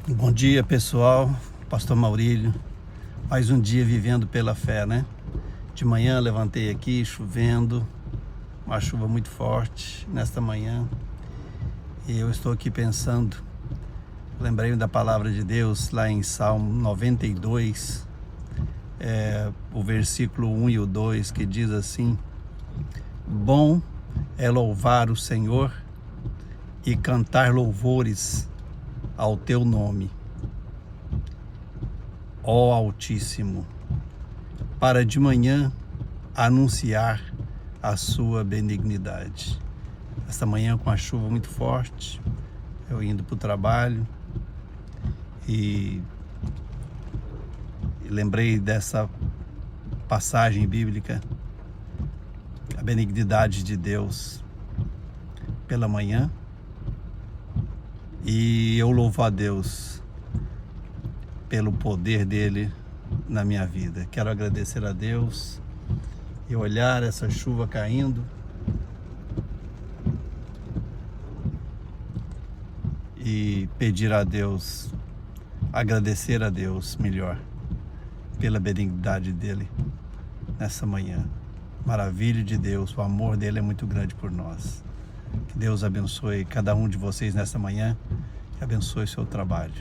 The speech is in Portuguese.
Bom dia, pessoal. Pastor Maurílio. Mais um dia vivendo pela fé, né? De manhã levantei aqui chovendo, uma chuva muito forte nesta manhã. E eu estou aqui pensando, lembrei da palavra de Deus lá em Salmo 92, o versículo 1 e o 2, que diz assim: bom é louvar o Senhor e cantar louvores ao teu nome, ó Altíssimo, para de manhã anunciar a sua benignidade. Esta manhã, com a chuva muito forte, eu indo para o trabalho e lembrei dessa passagem bíblica, a benignidade de Deus pela manhã, e eu louvo a Deus pelo poder dele na minha vida. Quero agradecer a Deus e olhar essa chuva caindo e pedir a Deus, agradecer a Deus melhor pela benignidade dele nessa manhã. Maravilha de Deus, o amor dele é muito grande por nós. Que Deus abençoe cada um de vocês nessa manhã, que abençoe seu trabalho.